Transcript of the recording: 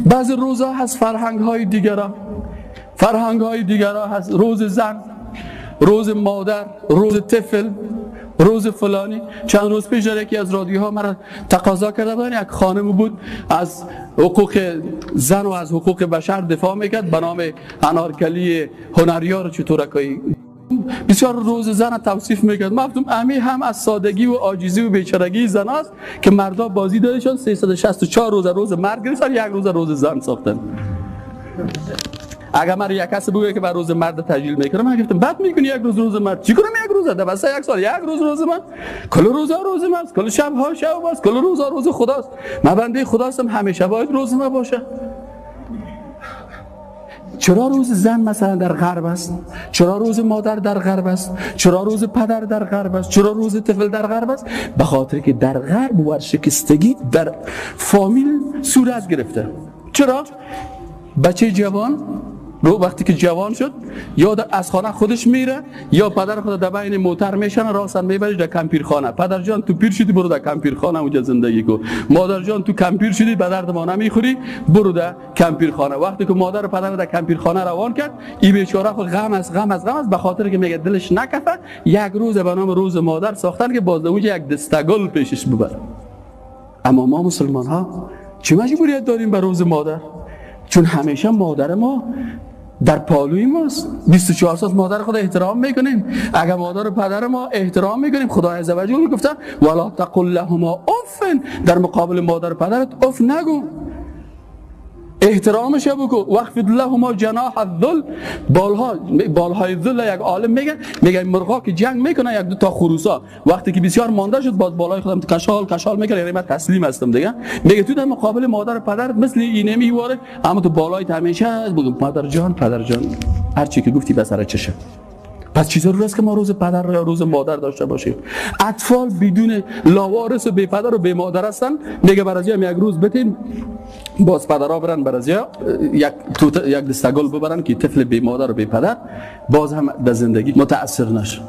بعضی روزها هست فرهنگ های دیگر هست، روز زن، روز مادر، روز طفل، روز فلانی. چند روز پیش در یکی از رادیوها مرا تقاضا کرده بودن، یک خانم بود از حقوق زن و از حقوق بشر دفاع میکرد به نام انارکلی هنریار چطورکایی، بسیار روز زن توصیف میکرد. من گفتم امی هم از سادگی و عاجزی و بیچارگی زن است که مردا بازی دادشان 364 روز مرگ گرفتن، یک روز زن ساختن. اگر من یک کسی بگه که بر روز مرد تجلیل میکنه، من گفتم بعد میکنی یک روز مرد چی کنم؟ یک روز ده بس یک سال یک روز من، کل روزا روز من است، کل شب ها شب است، کل روزا روز خداست. من بنده خداستم، همیشه باید روز ما باشه. چرا روز زن مثلا در غرب است؟ چرا روز مادر در غرب است؟ چرا روز پدر در غرب است؟ چرا روز طفل در غرب است؟ به خاطر که در غرب ورشکستگی در فامیل صورت گرفته. چرا؟ بچه جوان رو وقتی که جوان شد یا از خانه خودش میره یا پدر خود در بین موتر میشن راستن میبرش در کمپیرخانه. پدر جان تو پیر شدی برو در کمپیرخانه اونجا زندگی کن. مادر جان تو کمپیر شدی به درد ما نمیخوری برو در کمپیرخانه. وقتی که مادر و پدر در کمپیرخانه روان کرد این بیچاره خود غم است به خاطر که میگه دلش نکفه. یک روز به نام روز مادر ساختن که باز اونجا یک دستگل پیشش ببره. اما ما مسلمان ها چه مجبوریت داریم به روز مادر؟ چون همیشه مادر ما در پالوی ماست. 24 ساعت مادر خود احترام میکنیم. اگر مادر و پدر ما احترام میکنیم، خدای عزوجل گفته ولا تقل لهما اف، در مقابل مادر و پدرت اف نگو، احترامش بکو. واخفض لهما جناح الذل، بالهای ذل. یک عالم میگه مرغا که جنگ میکنه یک دو تا خروسا وقتی که بسیار مانده شد باز بالای خودم کشال میکنه، یعنی من تسلیم هستم دیگه. میگه تو در مقابل مادر و پدر مثل اینه میواره، اما تو بالای همیشه بگو مادر جان هر چی که گفتی به سر چشه. پس چی ضرور است که ما روز پدر یا روز مادر داشته باشیم؟ اطفال بدون لاوارث و بی پدر و بی مادر هستن. میگه برای هم یک روز بتین باز پدرها برن برای یک دستگل ببرن که طفل بی مادر و بی پدر باز هم در زندگی متاثر نشه.